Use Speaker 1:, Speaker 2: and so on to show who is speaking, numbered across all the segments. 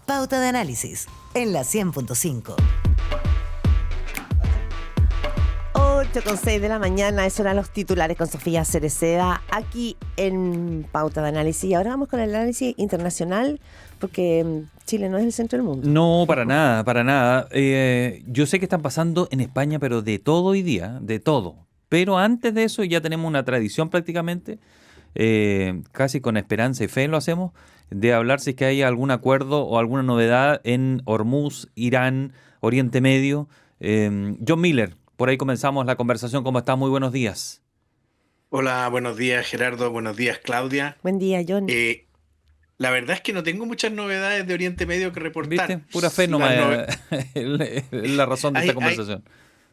Speaker 1: Pauta de Análisis, en la 100.5.
Speaker 2: 8:06 de la mañana, esos eran los titulares con Sofía Cereceda, aquí en Pauta de Análisis. Y ahora vamos con el análisis internacional, porque Chile no es el centro del mundo.
Speaker 3: No, para nada, para nada. Yo sé que están pasando en España, pero de todo hoy día, de todo. Pero antes de eso ya tenemos una tradición prácticamente, casi con esperanza y fe lo hacemos, de hablar si es que hay algún acuerdo o alguna novedad en Hormuz, Irán, Oriente Medio. John Miller, por ahí comenzamos la conversación. ¿Cómo está? Muy buenos días.
Speaker 4: Hola, buenos días Gerardo, buenos días Claudia.
Speaker 2: Buen día, John.
Speaker 4: La verdad es que no tengo muchas novedades de Oriente Medio que reportar.
Speaker 3: ¿Viste? Pura fe nomás es la razón de esta conversación.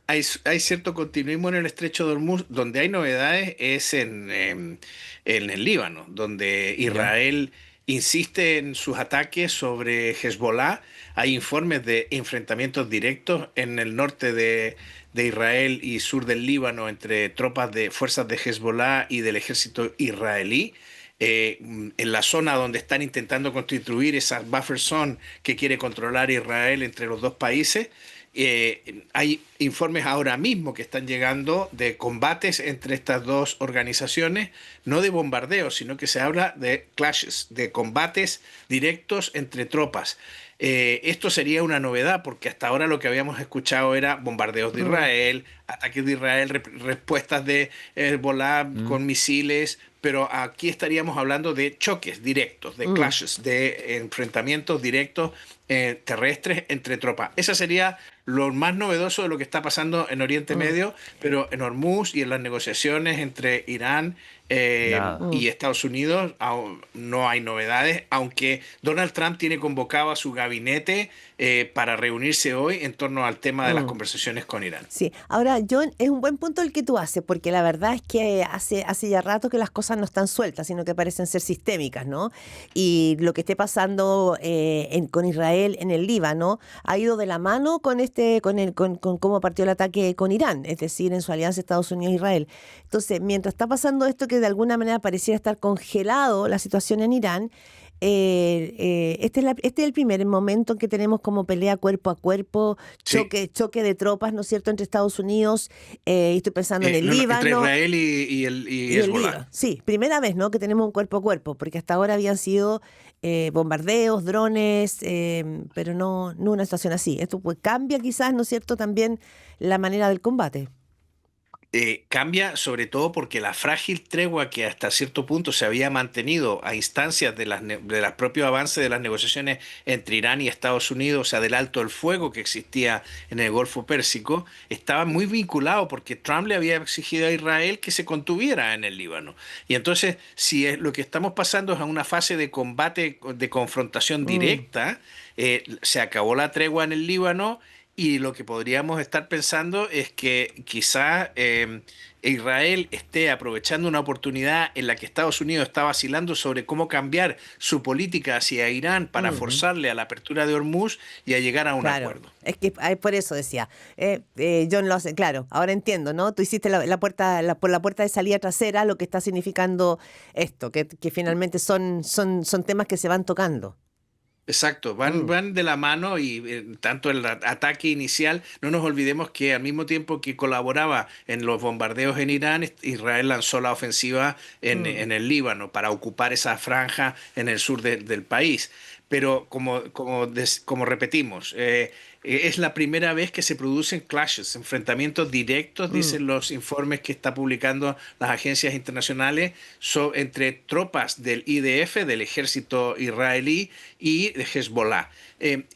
Speaker 4: Hay cierto continuismo en el estrecho de Hormuz. Donde hay novedades es en el Líbano, donde Israel insiste en sus ataques sobre Hezbollah. Hay informes de enfrentamientos directos en el norte de Israel y sur del Líbano entre tropas de fuerzas de Hezbollah y del ejército israelí. En la zona donde están intentando constituir esa buffer zone que quiere controlar Israel entre los dos países. Hay informes ahora mismo que están llegando de combates entre estas dos organizaciones, no de bombardeos, sino que se habla de clashes, de combates directos entre tropas. Esto sería una novedad porque hasta ahora lo que habíamos escuchado era bombardeos de Israel, ataques de Israel, respuestas de Hezbollah con misiles, pero aquí estaríamos hablando de choques directos, de clashes, de enfrentamientos directos terrestres entre tropas. Esa sería lo más novedoso de lo que está pasando en Oriente Medio, pero en Hormuz y en las negociaciones entre Irán y Estados Unidos no hay novedades, aunque Donald Trump tiene convocado a su gabinete para reunirse hoy en torno al tema de las conversaciones con Irán.
Speaker 2: Sí, ahora John, es un buen punto el que tú haces, porque la verdad es que hace ya rato que las cosas no están sueltas, sino que parecen ser sistémicas, ¿no? Y lo que esté pasando con Israel en el Líbano ha ido de la mano con cómo partió el ataque con Irán, es decir, en su alianza Estados Unidos-Israel. Entonces, mientras está pasando esto que de alguna manera pareciera estar congelado la situación en Irán, este es el primer momento en que tenemos como pelea cuerpo a cuerpo, choque de tropas, ¿no es cierto?, entre Estados Unidos, y estoy pensando en el Líbano.
Speaker 4: Entre Israel y Hezbollah.
Speaker 2: Sí, primera vez, ¿no?, que tenemos un cuerpo a cuerpo, porque hasta ahora habían sido bombardeos, drones, pero no una situación así. Esto pues cambia quizás, ¿no es cierto?, también la manera del combate.
Speaker 4: Cambia sobre todo porque la frágil tregua que hasta cierto punto se había mantenido a instancias de los propios avances de las negociaciones entre Irán y Estados Unidos, o sea, del alto el fuego que existía en el Golfo Pérsico, estaba muy vinculado porque Trump le había exigido a Israel que se contuviera en el Líbano. Y entonces, si lo que estamos pasando es a una fase de combate, de confrontación directa, se acabó la tregua en el Líbano. Y lo que podríamos estar pensando es que quizá Israel esté aprovechando una oportunidad en la que Estados Unidos está vacilando sobre cómo cambiar su política hacia Irán para forzarle a la apertura de Hormuz y a llegar a un acuerdo.
Speaker 2: Es que por eso decía, John lo hace, claro, ahora entiendo, ¿no? Tú hiciste por la puerta de salida trasera lo que está significando esto, que finalmente son temas que se van tocando.
Speaker 4: Exacto, van de la mano y tanto el ataque inicial, no nos olvidemos que al mismo tiempo que colaboraba en los bombardeos en Irán, Israel lanzó la ofensiva en el Líbano para ocupar esa franja en el sur del país. Pero como repetimos, es la primera vez que se producen clashes, enfrentamientos directos, dicen los informes que está publicando las agencias internacionales, entre tropas del IDF, del ejército israelí, y de Hezbollah.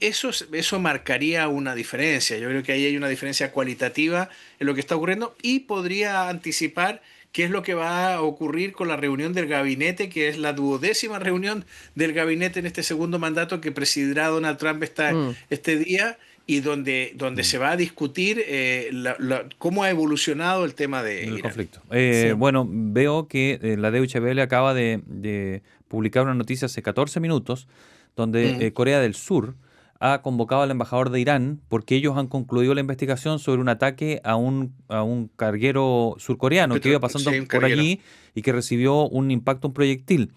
Speaker 4: Eso marcaría una diferencia. Yo creo que ahí hay una diferencia cualitativa en lo que está ocurriendo y podría anticipar qué es lo que va a ocurrir con la reunión del gabinete, que es la 12ª reunión del gabinete en este segundo mandato que presidirá Donald Trump este día, y donde se va a discutir cómo ha evolucionado el tema de Irán.
Speaker 3: Conflicto. Bueno, veo que la Deutsche Welle acaba de publicar una noticia hace 14 minutos donde Corea del Sur ha convocado al embajador de Irán porque ellos han concluido la investigación sobre un ataque a un carguero surcoreano que iba pasando por allí y que recibió un impacto, un proyectil.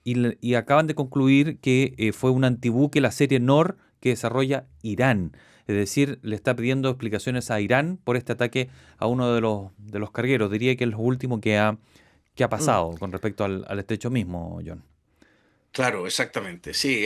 Speaker 3: y acaban de concluir que fue un antibuque, la serie Nor, que desarrolla Irán. Es decir, le está pidiendo explicaciones a Irán por este ataque a uno de los cargueros. Diría que es lo último que ha pasado con respecto al estrecho mismo, John.
Speaker 4: Claro, exactamente. Sí,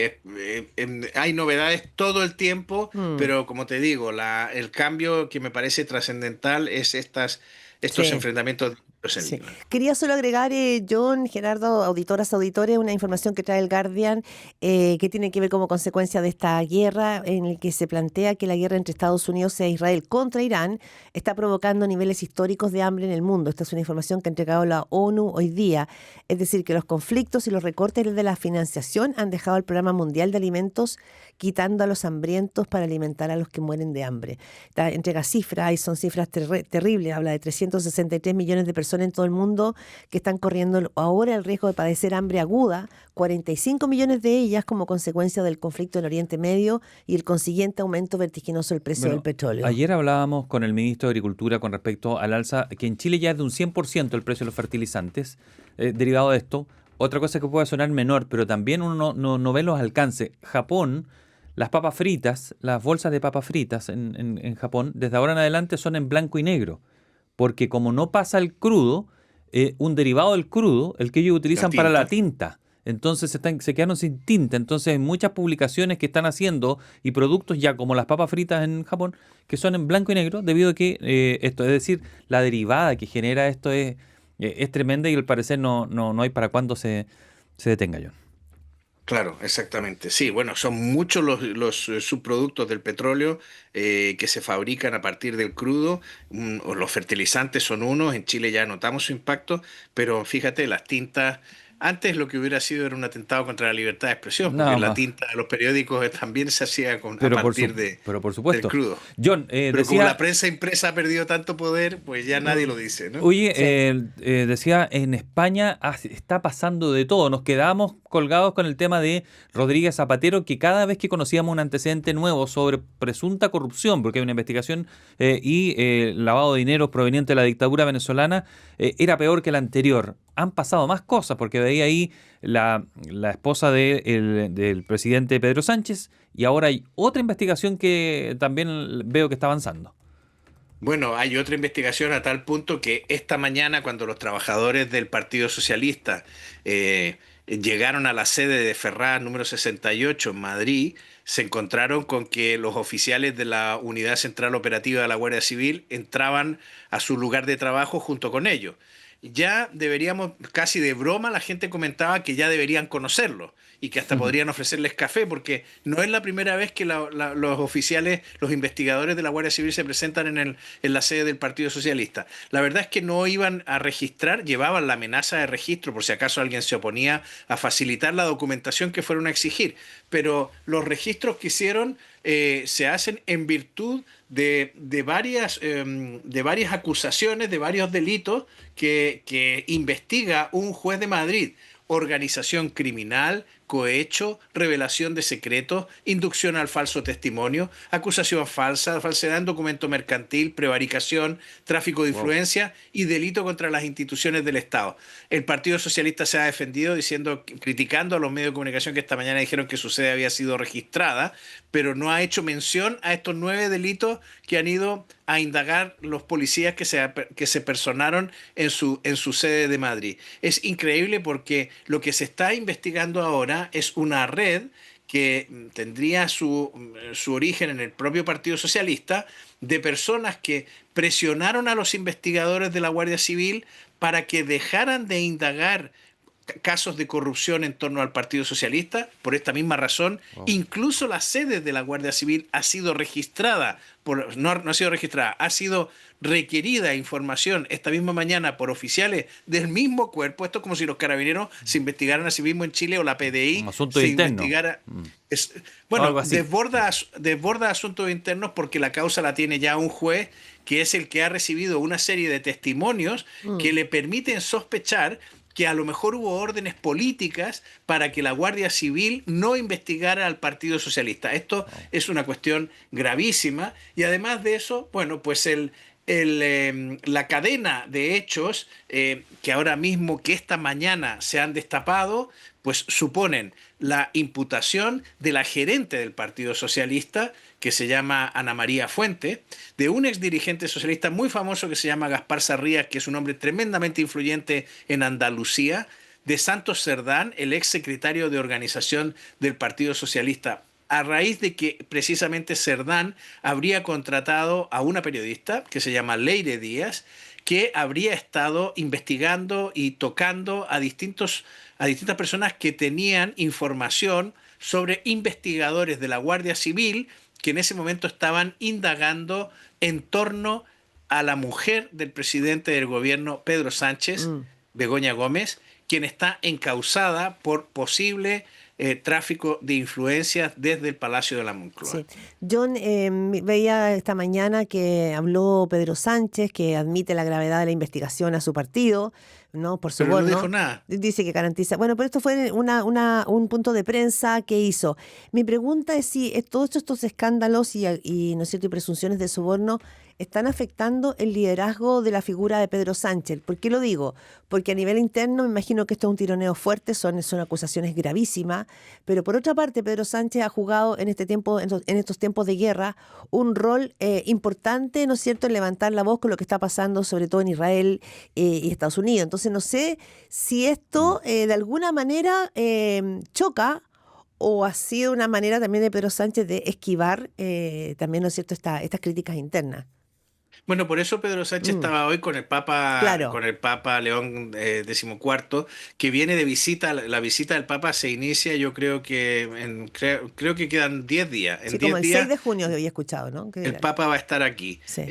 Speaker 4: hay novedades todo el tiempo,
Speaker 2: Mm,
Speaker 4: pero como te digo, el cambio que me parece trascendental es estos
Speaker 2: sí.
Speaker 4: enfrentamientos en
Speaker 2: Sí.
Speaker 4: Líbano.
Speaker 2: Quería solo agregar, John, Gerardo, auditoras, auditores, una información que trae el Guardian que tiene que ver como consecuencia de esta guerra en el que se plantea que la guerra entre Estados Unidos e Israel contra Irán está provocando niveles históricos de hambre en el mundo. Esta es una información que ha entregado la ONU hoy día. Es decir, que los conflictos y los recortes de la financiación han dejado al Programa Mundial de Alimentos quitando a los hambrientos para alimentar a los que mueren de hambre. Entrega cifras y son cifras terribles. Habla de 363 millones de personas en todo el mundo que están corriendo ahora el riesgo de padecer hambre aguda, 45 millones de ellas como consecuencia del conflicto en Oriente Medio y el consiguiente aumento vertiginoso del precio del petróleo.
Speaker 3: Ayer hablábamos con el ministro de Agricultura con respecto al alza, que en Chile ya es de un 100% el precio de los fertilizantes, derivado de esto. Otra cosa que puede sonar menor, pero también uno no ve los alcances. Japón, las papas fritas, las bolsas de papas fritas en Japón, desde ahora en adelante son en blanco y negro. Porque como no pasa el crudo, un derivado del crudo, el que ellos utilizan para la tinta, entonces se quedaron sin tinta. Entonces hay muchas publicaciones que están haciendo y productos ya como las papas fritas en Japón que son en blanco y negro debido a que esto, es decir, la derivada que genera esto es tremenda y al parecer no hay para cuándo se detenga, John.
Speaker 4: Claro, exactamente. Sí, bueno, son muchos los subproductos del petróleo que se fabrican a partir del crudo. O los fertilizantes son unos, en Chile ya notamos su impacto, pero fíjate, las tintas, antes lo que hubiera sido era un atentado contra la libertad de expresión, porque
Speaker 3: Nada
Speaker 4: la
Speaker 3: más.
Speaker 4: tinta de los periódicos también se hacía a
Speaker 3: Pero
Speaker 4: partir
Speaker 3: pero por
Speaker 4: del
Speaker 3: supuesto.
Speaker 4: crudo.
Speaker 3: John,
Speaker 4: Pero como la prensa impresa ha perdido tanto poder, pues ya nadie lo dice, ¿no?
Speaker 3: oye,
Speaker 2: Sí.
Speaker 3: decía, en España está pasando de todo. Nos quedamos colgados con el tema de Rodríguez Zapatero, que cada vez que conocíamos un antecedente nuevo sobre presunta corrupción, porque hay una investigación y lavado de dinero proveniente de la dictadura venezolana, era peor que la anterior. Han pasado más cosas, porque veía ahí la esposa del presidente Pedro Sánchez, y ahora hay otra investigación que también veo que está avanzando.
Speaker 4: Bueno, hay otra investigación a tal punto que esta mañana, cuando los trabajadores del Partido Socialista llegaron a la sede de Ferraz número 68 en Madrid, se encontraron con que los oficiales de la Unidad Central Operativa de la Guardia Civil entraban a su lugar de trabajo junto con ellos. Ya deberíamos, casi de broma, la gente comentaba que ya deberían conocerlo y que hasta podrían ofrecerles café, porque no es la primera vez que los oficiales, los investigadores de la Guardia Civil se presentan en la sede del Partido Socialista. La verdad es que no iban a registrar, llevaban la amenaza de registro por si acaso alguien se oponía a facilitar la documentación que fueron a exigir, pero los registros que hicieron se hacen en virtud de varias acusaciones, de varios delitos que investiga un juez de Madrid: organización criminal, cohecho, revelación de secretos, inducción al falso testimonio, acusación falsa, falsedad en documento mercantil, prevaricación, tráfico de influencia y delito contra las instituciones del Estado. El Partido Socialista se ha defendido criticando a los medios de comunicación que esta mañana dijeron que su sede había sido registrada, pero no ha hecho mención a estos 9 delitos que han ido a indagar los policías que se personaron en su sede de Madrid. Es increíble porque lo que se está investigando ahora es una red que tendría su origen en el propio Partido Socialista, de personas que presionaron a los investigadores de la Guardia Civil para que dejaran de indagar casos de corrupción en torno al Partido Socialista. Por esta misma razón, incluso la sede de la Guardia Civil ha sido registrada, no ha sido registrada, ha sido requerida información esta misma mañana por oficiales del mismo cuerpo. Esto es como si los carabineros se investigaran a sí mismos en Chile, o la PDI
Speaker 3: Un asunto
Speaker 4: se
Speaker 3: interno.
Speaker 4: investigara.
Speaker 3: Algo
Speaker 4: Bueno,
Speaker 3: así.
Speaker 4: desborda asuntos internos porque la causa la tiene ya un juez que es el que ha recibido una serie de testimonios que le permiten sospechar que a lo mejor hubo órdenes políticas para que la Guardia Civil no investigara al Partido Socialista. Esto es una cuestión gravísima, y además de eso, bueno, pues la cadena de hechos que ahora mismo, que esta mañana se han destapado, pues suponen la imputación de la gerente del Partido Socialista, que se llama Ana María Fuente, de un exdirigente socialista muy famoso que se llama Gaspar Sarrías, que es un hombre tremendamente influyente en Andalucía, de Santos Cerdán, el ex secretario de organización del Partido Socialista, a raíz de que precisamente Cerdán habría contratado a una periodista que se llama Leire Díaz, que habría estado investigando y tocando a distintas personas que tenían información sobre investigadores de la Guardia Civil que en ese momento estaban indagando en torno a la mujer del presidente del gobierno, Pedro Sánchez, Begoña Gómez, quien está encausada por posible tráfico de influencias desde el Palacio de la Moncloa.
Speaker 2: Sí. John, veía esta mañana que habló Pedro Sánchez, que admite la gravedad de la investigación a su partido, ¿no? Por
Speaker 4: Pero no
Speaker 2: soborno.
Speaker 4: dijo nada.
Speaker 2: Dice que garantiza. Bueno, pero esto fue un punto de prensa que hizo. Mi pregunta es si todos estos escándalos y, ¿no es cierto?, y presunciones de soborno están afectando el liderazgo de la figura de Pedro Sánchez. ¿Por qué lo digo? Porque a nivel interno me imagino que esto es un tironeo fuerte, son acusaciones gravísimas, pero por otra parte Pedro Sánchez ha jugado en estos tiempos de guerra un rol importante, ¿no es cierto?, en levantar la voz con lo que está pasando, sobre todo en Israel y Estados Unidos. Entonces no sé si esto de alguna manera choca o ha sido una manera también de Pedro Sánchez de esquivar también, ¿no es cierto?, estas críticas internas.
Speaker 4: Bueno, por eso Pedro Sánchez estaba hoy
Speaker 2: Claro.
Speaker 4: con el Papa León XIV, que viene de visita. La visita del Papa se inicia, yo creo que creo que quedan 10 días. En
Speaker 2: Sí, como
Speaker 4: 10
Speaker 2: el
Speaker 4: días
Speaker 2: 6 de junio que había escuchado, ¿no?
Speaker 4: el Papa va a estar aquí.
Speaker 2: Sí.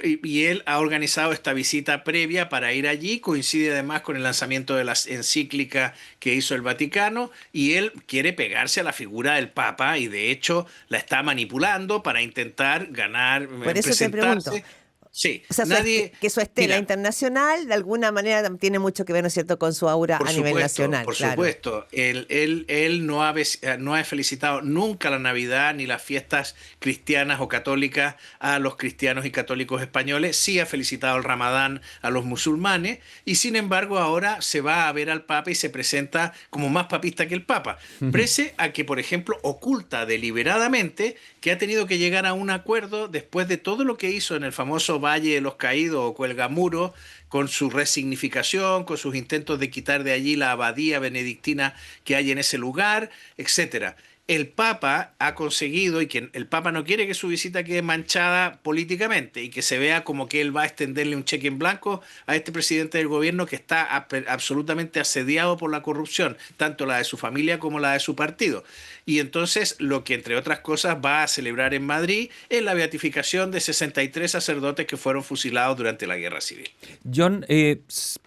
Speaker 4: Y él ha organizado esta visita previa para ir allí. Coincide además con el lanzamiento de la encíclica que hizo el Vaticano, y él quiere pegarse a la figura del Papa y de hecho la está manipulando para intentar ganar,
Speaker 2: Por eso te pregunto.
Speaker 4: presentarse. Sí,
Speaker 2: O sea, que su estela
Speaker 4: Mira,
Speaker 2: internacional de alguna manera tiene mucho que ver, ¿no es cierto?, con su aura a nivel nacional.
Speaker 4: por
Speaker 2: Claro.
Speaker 4: supuesto. Él no ha felicitado nunca la Navidad ni las fiestas cristianas o católicas a los cristianos y católicos españoles. Sí ha felicitado el Ramadán a los musulmanes, y sin embargo ahora se va a ver al Papa y se presenta como más papista que el Papa. Prese a que, por ejemplo, oculta deliberadamente que ha tenido que llegar a un acuerdo después de todo lo que hizo en el famoso Valle de los Caídos o Cuelgamuro, con su resignificación, con sus intentos de quitar de allí la abadía benedictina que hay en ese lugar, etcétera. El Papa ha conseguido, y que el Papa no quiere que su visita quede manchada políticamente y que se vea como que él va a extenderle un cheque en blanco a este presidente del gobierno que está absolutamente asediado por la corrupción, tanto la de su familia como la de su partido. Y entonces lo que, entre otras cosas, va a celebrar en Madrid es la beatificación de 63 sacerdotes que fueron fusilados durante la Guerra Civil.
Speaker 3: John,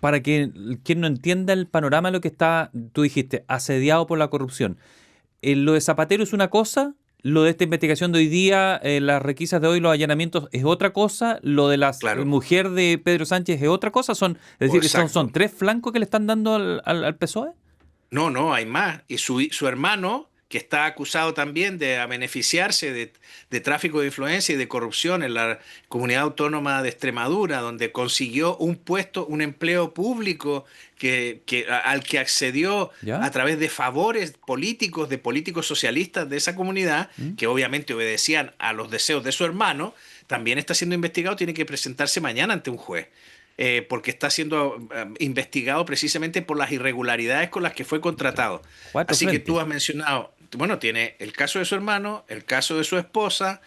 Speaker 3: para que quien no entienda el panorama de lo que está, tú dijiste, asediado por la corrupción. Lo de Zapatero es una cosa, lo de esta investigación de hoy día, las requisas de hoy, los allanamientos es otra cosa, lo de la mujer de Pedro Sánchez es otra cosa, es decir, son tres flancos que le están dando al PSOE.
Speaker 4: No, hay más. Y su hermano, que está acusado también de beneficiarse de tráfico de influencia y de corrupción en la Comunidad Autónoma de Extremadura, donde consiguió un puesto, un empleo público al que accedió
Speaker 3: ¿Ya?
Speaker 4: a través de favores políticos, de políticos socialistas de esa comunidad, que obviamente obedecían a los deseos de su hermano, también está siendo investigado, tiene que presentarse mañana ante un juez. Porque está siendo investigado precisamente por las irregularidades con las que fue contratado. Así que tú has mencionado, bueno, tiene el caso de su hermano, el caso de su esposa,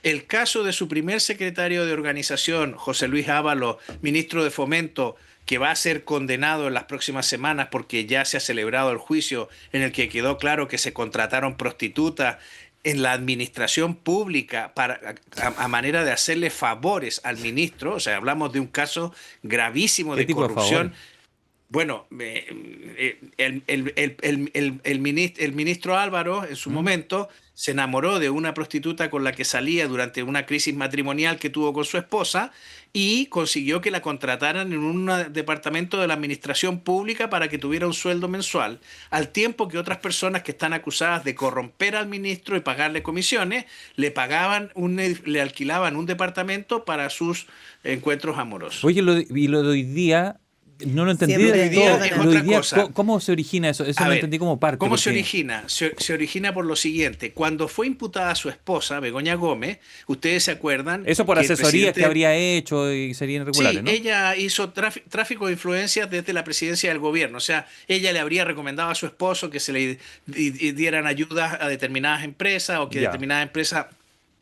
Speaker 4: el caso de su primer secretario de organización, José Luis Ábalos, ministro de Fomento, que va a ser condenado en las próximas semanas porque ya se ha celebrado el juicio en el que quedó claro que se contrataron prostitutas en la administración pública a manera de hacerle favores al ministro. O sea, hablamos de un caso gravísimo de corrupción. Bueno, el ministro Álvaro en su momento se enamoró de una prostituta con la que salía durante una crisis matrimonial que tuvo con su esposa y consiguió que la contrataran en un departamento de la administración pública para que tuviera un sueldo mensual, al tiempo que otras personas que están acusadas de corromper al ministro y pagarle comisiones, le alquilaban un departamento para sus encuentros amorosos.
Speaker 3: Oye, y lo de hoy día, No lo entendí
Speaker 2: Siempre
Speaker 3: del
Speaker 4: hoy día
Speaker 3: todo.
Speaker 4: es
Speaker 3: Lo
Speaker 4: otra
Speaker 3: hoy día,
Speaker 4: cosa.
Speaker 3: ¿cómo se origina eso? Eso
Speaker 4: A
Speaker 3: lo
Speaker 4: ver,
Speaker 3: entendí como parte.
Speaker 4: ¿cómo se
Speaker 3: porque-
Speaker 4: origina? Se origina por lo siguiente. Cuando fue imputada su esposa, Begoña Gómez, ustedes se acuerdan
Speaker 3: Eso por
Speaker 4: que el
Speaker 3: asesorías que
Speaker 4: presidente...
Speaker 3: habría hecho y serían irregulares,
Speaker 4: Sí,
Speaker 3: ¿no?
Speaker 4: ella hizo tráfico de influencias desde la presidencia del gobierno. O sea, ella le habría recomendado a su esposo que se le dieran ayudas a determinadas empresas o que
Speaker 3: Ya.
Speaker 4: determinadas empresas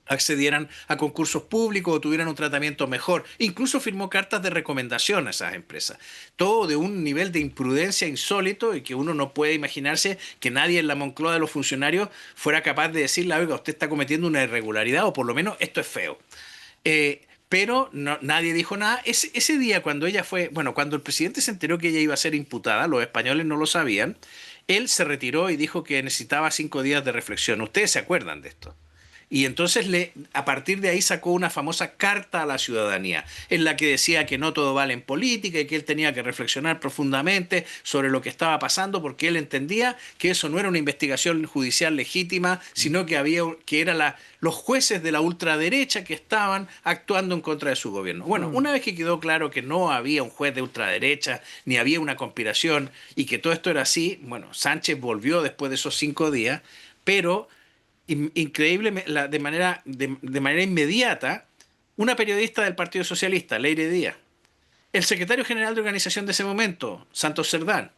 Speaker 4: accedieran a concursos públicos o tuvieran un tratamiento mejor. Incluso firmó cartas de recomendación a esas empresas. Todo de un nivel de imprudencia insólito y que uno no puede imaginarse que nadie en la Moncloa de los funcionarios fuera capaz de decirle, oiga, usted está cometiendo una irregularidad o por lo menos esto es feo. Pero nadie dijo nada. Ese día cuando ella fue, bueno, cuando el presidente se enteró que ella iba a ser imputada, los españoles no lo sabían, él se retiró y dijo que necesitaba 5 días de reflexión. ¿Ustedes se acuerdan de esto? Y entonces a partir de ahí sacó una famosa carta a la ciudadanía, en la que decía que no todo vale en política y que él tenía que reflexionar profundamente sobre lo que estaba pasando, porque él entendía que eso no era una investigación judicial legítima, sino que era los jueces de la ultraderecha que estaban actuando en contra de su gobierno. Bueno, una vez que quedó claro que no había un juez de ultraderecha, ni había una conspiración, y que todo esto era así, bueno, Sánchez volvió después de esos 5 días, pero increíble, de manera inmediata, una periodista del Partido Socialista, Leire Díaz, el secretario general de organización de ese momento, Santos Cerdán,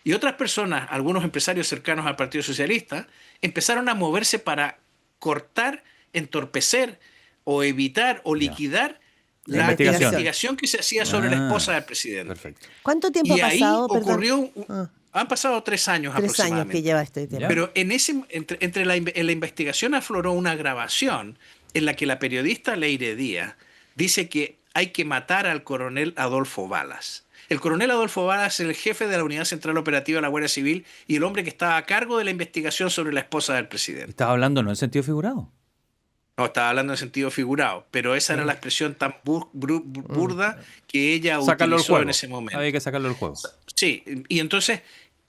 Speaker 4: y otras personas, algunos empresarios cercanos al Partido Socialista, empezaron a moverse para cortar, entorpecer o evitar o
Speaker 3: Ya.
Speaker 4: liquidar
Speaker 3: La
Speaker 4: la
Speaker 3: investigación.
Speaker 4: investigación que se hacía sobre la
Speaker 3: Ah,
Speaker 4: esposa del presidente.
Speaker 3: Perfecto.
Speaker 2: ¿Cuánto tiempo
Speaker 4: Y
Speaker 2: ha
Speaker 4: ahí
Speaker 2: pasado? Perdón.
Speaker 4: ocurrió,
Speaker 2: Ah,
Speaker 4: han pasado 3 años
Speaker 2: 3 años que
Speaker 4: aproximadamente.
Speaker 2: lleva este tema.
Speaker 3: Ya.
Speaker 4: Pero en la investigación afloró una grabación en la que la periodista Leire Díaz dice que hay que matar al coronel Adolfo Balas. El coronel Adolfo Balas es el jefe de la Unidad Central Operativa de la Guardia Civil y el hombre que estaba a cargo de la investigación sobre la esposa del presidente.
Speaker 3: Estaba hablando no en sentido figurado.
Speaker 4: No, estaba hablando en sentido figurado, pero esa era la expresión tan burda que ella
Speaker 3: Sácalo del
Speaker 4: utilizó
Speaker 3: juego.
Speaker 4: en ese momento.
Speaker 3: Había que sacarlo del juego.
Speaker 4: Sí, y entonces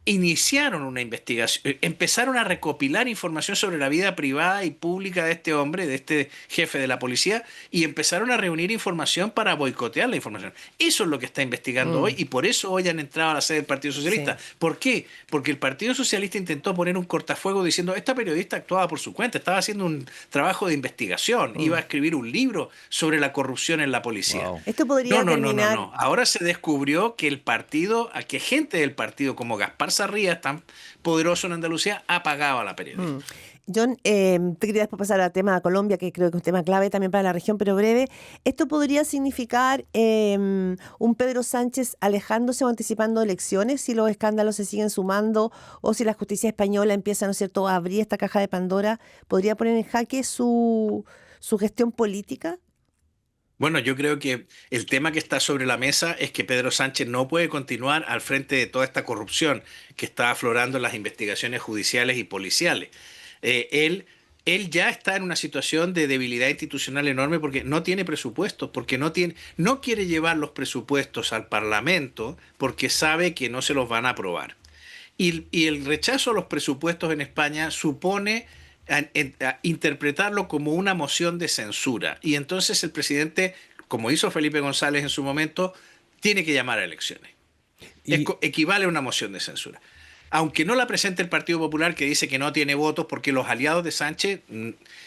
Speaker 4: iniciaron una investigación, empezaron a recopilar información sobre la vida privada y pública de este hombre, de este jefe de la policía, y empezaron a reunir información para boicotear la información. Eso es lo que está investigando hoy, y por eso hoy han entrado a la sede del Partido Socialista.
Speaker 2: Sí.
Speaker 4: ¿Por qué? Porque el Partido Socialista intentó poner un cortafuego diciendo, esta periodista actuaba por su cuenta, estaba haciendo un trabajo de investigación, iba a escribir un libro sobre la corrupción en la policía.
Speaker 3: Wow.
Speaker 2: Esto podría terminar.
Speaker 4: No. Ahora se descubrió que el partido, que gente del partido como Gaspar Sarrías, tan poderoso en Andalucía, ha pagado a la periodista.
Speaker 2: John, te quería después pasar al tema de Colombia, que creo que es un tema clave también para la región, pero breve. ¿Esto podría significar un Pedro Sánchez alejándose o anticipando elecciones si los escándalos se siguen sumando o si la justicia española empieza, ¿no es cierto?, a abrir esta caja de Pandora? ¿Podría poner en jaque su gestión política?
Speaker 4: Bueno, yo creo que el tema que está sobre la mesa es que Pedro Sánchez no puede continuar al frente de toda esta corrupción que está aflorando en las investigaciones judiciales y policiales. Él ya está en una situación de debilidad institucional enorme porque no tiene presupuestos, porque no quiere llevar los presupuestos al Parlamento porque sabe que no se los van a aprobar. Y el rechazo a los presupuestos en España supone a interpretarlo como una moción de censura. Y entonces el presidente, como hizo Felipe González en su momento, tiene que llamar a elecciones.
Speaker 3: Y-
Speaker 4: Equivale a una moción de censura. Aunque no la presente el Partido Popular, que dice que no tiene votos, porque los aliados de Sánchez,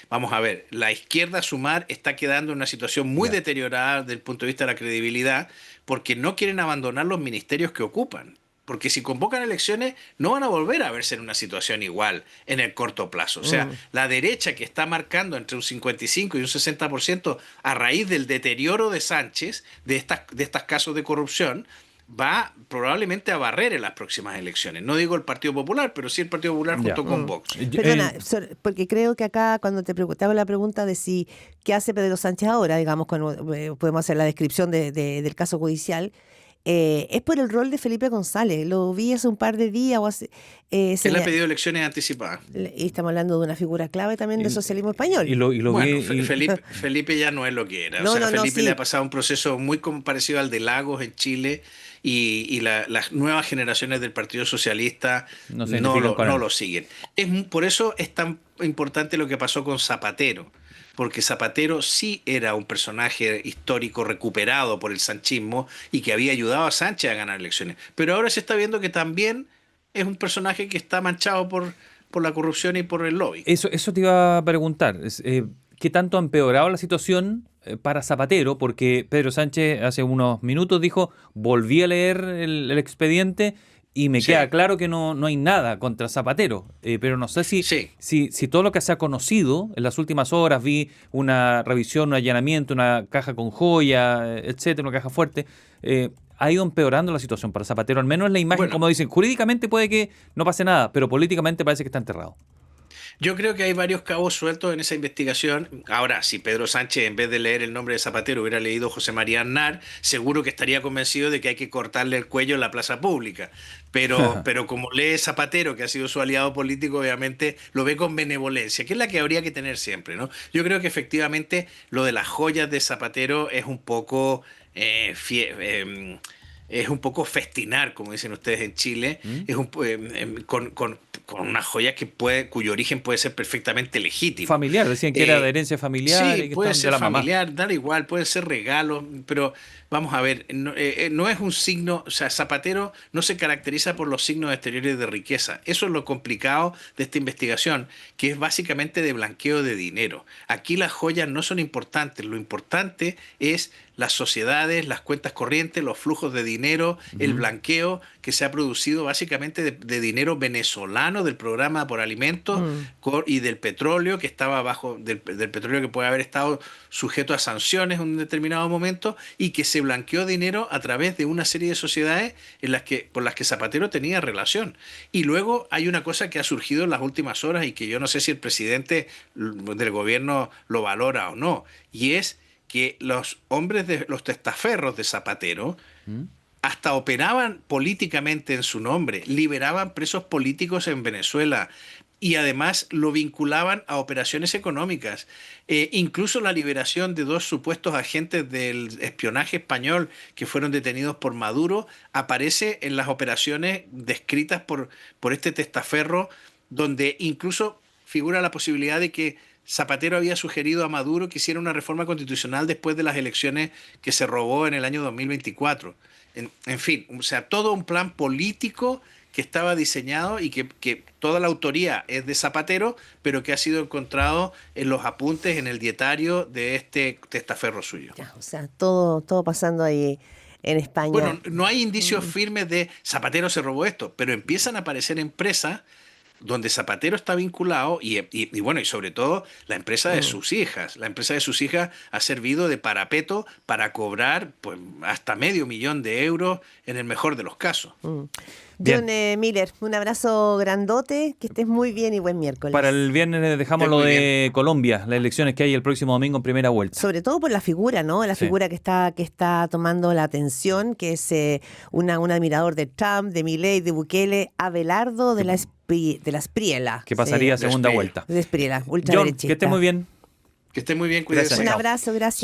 Speaker 4: vamos a ver, la izquierda Sumar está quedando en una situación muy
Speaker 3: Ya.
Speaker 4: deteriorada desde el punto de vista de la credibilidad, porque no quieren abandonar los ministerios que ocupan. Porque si convocan elecciones, no van a volver a verse en una situación igual en el corto plazo. O sea, la derecha que está marcando entre un 55 y un 60% a raíz del deterioro de Sánchez, de estos casos de corrupción, va probablemente a barrer en las próximas elecciones. No digo el Partido Popular, pero sí el Partido Popular
Speaker 3: Ya.
Speaker 4: junto con Vox.
Speaker 2: Perdona, porque creo que acá cuando te hago la pregunta de si qué hace Pedro Sánchez ahora, digamos, cuando podemos hacer la descripción del caso judicial, es por el rol de Felipe González. Lo vi hace un par de días o hace,
Speaker 4: Él ha pedido elecciones anticipadas.
Speaker 2: y estamos hablando de una figura clave también del socialismo español.
Speaker 3: Y lo
Speaker 4: Bueno,
Speaker 3: vi.
Speaker 4: Felipe ya no es lo que era.
Speaker 2: No,
Speaker 4: O sea,
Speaker 2: no,
Speaker 4: Felipe
Speaker 2: sí.
Speaker 4: le ha pasado un proceso muy parecido al de Lagos en Chile y las nuevas generaciones del Partido Socialista
Speaker 3: No se identifican con él.
Speaker 4: no lo siguen. Por eso es tan importante lo que pasó con Zapatero. porque Zapatero sí era un personaje histórico recuperado por el sanchismo y que había ayudado a Sánchez a ganar elecciones. Pero ahora se está viendo que también es un personaje que está manchado por la corrupción y por el lobby.
Speaker 3: Eso te iba a preguntar. ¿Qué tanto ha empeorado la situación para Zapatero? Porque Pedro Sánchez hace unos minutos dijo, volví a leer el expediente y me queda claro que no hay nada contra Zapatero. Pero no sé si todo lo que se ha conocido en las últimas horas, vi una revisión, un allanamiento, una caja con joya, etcétera, una caja fuerte, ha ido empeorando la situación para Zapatero, al menos en la imagen, como dicen. Jurídicamente puede que no pase nada, pero políticamente parece que está enterrado.
Speaker 4: Yo creo que hay varios cabos sueltos en esa investigación. Ahora, si Pedro Sánchez, en vez de leer el nombre de Zapatero, hubiera leído José María Aznar, seguro que estaría convencido de que hay que cortarle el cuello en la plaza pública. Pero como lee Zapatero, que ha sido su aliado político, obviamente lo ve con benevolencia, que es la que habría que tener siempre, ¿no? Yo creo que efectivamente lo de las joyas de Zapatero es un poco... es un poco festinar, como dicen ustedes en Chile, es con unas joyas cuyo origen puede ser perfectamente legítimo.
Speaker 3: Familiar, decían que era de herencia familiar.
Speaker 4: Sí,
Speaker 3: y que
Speaker 4: puede
Speaker 3: estaban
Speaker 4: ser
Speaker 3: de la mamá.
Speaker 4: familiar, da igual, puede ser regalos, pero vamos a ver, no es un signo, o sea, Zapatero no se caracteriza por los signos exteriores de riqueza. Eso es lo complicado de esta investigación, que es básicamente de blanqueo de dinero. Aquí las joyas no son importantes, lo importante es las sociedades, las cuentas corrientes, los flujos de dinero, el blanqueo que se ha producido básicamente de dinero venezolano del programa por alimentos y del petróleo que estaba del petróleo que puede haber estado sujeto a sanciones en un determinado momento y que se blanqueó dinero a través de una serie de sociedades por las que Zapatero tenía relación. Y luego hay una cosa que ha surgido en las últimas horas y que yo no sé si el presidente del gobierno lo valora o no, y es que los hombres de los testaferros de Zapatero hasta operaban políticamente en su nombre, liberaban presos políticos en Venezuela y además lo vinculaban a operaciones económicas. Incluso la liberación de 2 supuestos agentes del espionaje español que fueron detenidos por Maduro aparece en las operaciones descritas por este testaferro, donde incluso figura la posibilidad de que Zapatero había sugerido a Maduro que hiciera una reforma constitucional después de las elecciones que se robó en el año 2024. En fin, o sea, todo un plan político que estaba diseñado y que toda la autoría es de Zapatero, pero que ha sido encontrado en los apuntes, en el dietario de este testaferro suyo.
Speaker 2: Ya, o sea, todo pasando ahí en España.
Speaker 4: Bueno, no hay indicios firmes de Zapatero se robó esto, pero empiezan a aparecer empresas donde Zapatero está vinculado y bueno, y sobre todo la empresa de sus hijas. La empresa de sus hijas ha servido de parapeto para cobrar pues, hasta $500,000 en el mejor de los casos.
Speaker 2: John Miller, un abrazo grandote, que estés muy bien y buen miércoles.
Speaker 3: Para el viernes dejamos lo de Colombia, las elecciones que hay el próximo domingo en primera vuelta.
Speaker 2: Sobre todo por la figura, ¿no? La figura que está tomando la atención, que es un admirador de Trump, de Milei, de Bukele, Abelardo de la Espriella.
Speaker 3: Que pasaría a segunda vuelta.
Speaker 2: De Espriella,
Speaker 3: John,
Speaker 2: ultraderechista.
Speaker 3: que esté muy bien.
Speaker 4: Que esté muy bien, cuídese.
Speaker 2: Un abrazo, gracias.